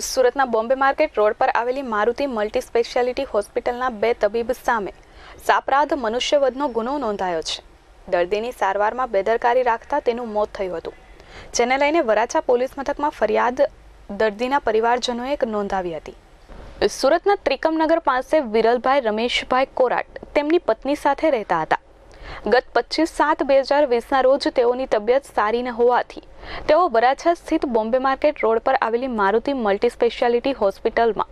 સુરતના Bombay market road પર આવેલી મારુતિ મલ્ટી સ્પેશિયાલિટી હોસ્પિટલના 2 તબીબ સામે સાપરાધ મનુષ્યવધનો ગુનો નોંધાયો છે। દર્દીની સારવારમાં બેદરકારી રાખતા તેનું મોત થયું હતું, જેને લઈને વરાછા પોલીસ મથકમાં ફરિયાદ દર્દીના પરિવારજનોએ નોંધાવી હતી। સુરતના ત્રિકમનગર પાસે વિરલભાઈ રમેશભાઈ કોરાટ તેમની પત્ની સાથે રહેતા હતા। ગત 25/7/2020ના રોજ તેઓની તબિયત સારી ન હોવાથી તેઓ વરાછા સ્થિત બોમ્બે માર્કેટ રોડ પર આવેલી મારુતિ મલ્ટી સ્પેશિયાલિટી હોસ્પિટલમાં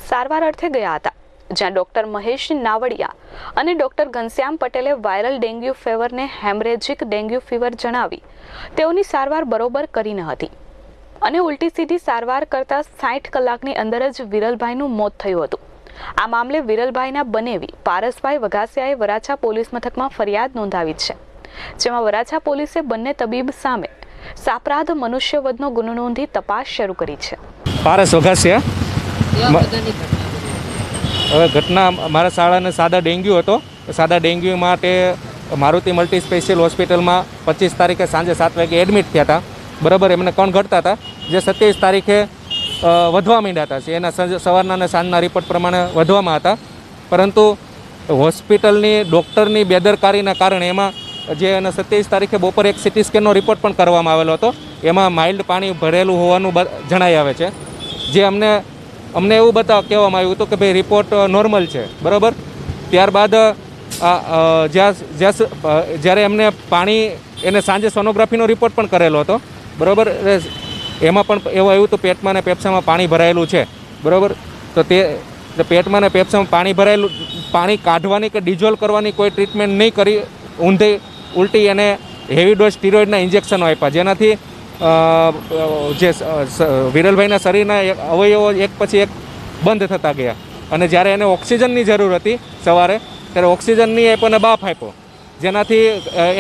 સારવાર અર્થે ગયા હતા, જ્યાં ડોક્ટર મહેશ નાવડિયા અને ડોક્ટર ઘનશ્યામ પટેલે વાયરલ ડેન્ગ્યુ ફીવરને હેમરેજિક ડેન્ગ્યુ ફીવર જણાવી તેઓની સારવાર બરોબર કરી ન હતી અને ઉલટી સીધી સારવાર કરતા 60 કલાકની અંદર જ વિરલભાઈનું મોત થયું હતું। આ મામલે વિરલભાઈના બનેવી પારસભાઈ વઘાસિયાએ વરાછા પોલીસ મથકમાં ફરિયાદ નોંધાવી છે, જેમાં વરાછા પોલીસે બંને તબીબ સામે સાપરાધ મનુષ્યવધનો ગુનો નોંધી તપાસ શરૂ કરી છે। પારસ વઘાસિયા, હવે ઘટના મારા શાળાને સાદા ડેન્ગ્યુ હતો। સાદા ડેન્ગ્યુ માટે મારુતિ મલ્ટી સ્પેશિયલ હોસ્પિટલમાં 25 તારીખે સાંજે 7 વાગે એડમિટ થયા હતા। બરાબર, એમને કોણ ઘટતા હતા જે 27 તારીખે વધવા માંડ્યા હતા। એના સવારના અને સાંજના રિપોર્ટ પ્રમાણે વધવામાં હતા, પરંતુ હોસ્પિટલની ડૉક્ટરની બેદરકારીના કારણે એમાં જે અને 27 તારીખે બપોરે એક સિટી સ્કેનનો રિપોર્ટ પણ કરવામાં આવેલો હતો, એમાં માઇલ્ડ પાણી ભરેલું હોવાનું જણાઈ આવે છે। જે અમને એવું કહેવામાં આવ્યું હતું કે ભાઈ રિપોર્ટ નોર્મલ છે, બરાબર। ત્યારબાદ જ્યારે એમને એને સાંજે સોનોગ્રાફીનો રિપોર્ટ પણ કરેલો હતો, બરાબર। એમાં પણ એવું આવ્યું હતું પેટમાં ને પેપ્સામાં પાણી ભરાયેલું છે, બરાબર। તો તે પેટમાં ને પેપ્સામાં પાણી ભરાયેલું, પાણી કાઢવાની કે ડિઝોલ્વ કરવાની કોઈ ટ્રીટમેન્ટ નહીં કરી, ઊંધી ઉલટી અને હેવી ડોઝ સ્ટીરોઇડના ઇન્જેક્શનો આપ્યા, જેનાથી જે વિરલભાઈના શરીરના અવયવો એક પછી એક બંધ થતા ગયા અને જ્યારે એને ઓક્સિજનની જરૂર હતી સવારે, ત્યારે ઓક્સિજનની આપ્યો અને બાફ આપ્યો, જેનાથી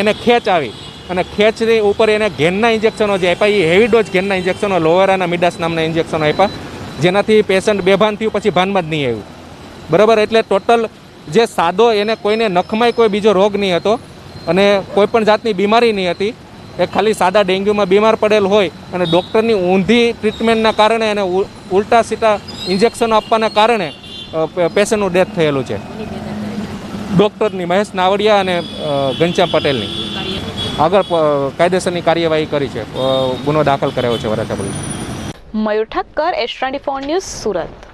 એને ખેંચ આવી અને ખેંચની ઉપર એને ઘેનના ઇન્જેક્શનો જે આપ્યા એ હેવી ડોઝ ઘેનના ઇન્જેક્શનો, લોવેરાના મિડાસ નામના ઇન્જેક્શનો આપ્યા, જેનાથી પેશન્ટ બેભાન થયું, પછી ભાનમાં જ નહીં આવ્યું, બરાબર। એટલે ટોટલ જે સાદો, એને કોઈને નખમાંય કોઈ બીજો રોગ નહીં હતો અને કોઈ પણ જાતની બીમારી નહીં હતી, એ ખાલી સાદા ડેન્ગ્યુમાં બીમાર પડેલ હોય અને ડૉક્ટરની ઊંધી ટ્રીટમેન્ટના કારણે અને ઉલટા સીટા ઇન્જેક્શનો આપવાના કારણે પેશન્ટનું ડેથ થયેલું છે। ડૉક્ટરની મહેશ નાવડિયા અને ઘનશ્યામ પટેલની આગળ કાયદેસરની કાર્યવાહી કરી છે, ગુનો દાખલ કરાયો છે વરાછા પોલીસ। મયુર ઠક્કર, S24 ન્યૂઝ, સુરત।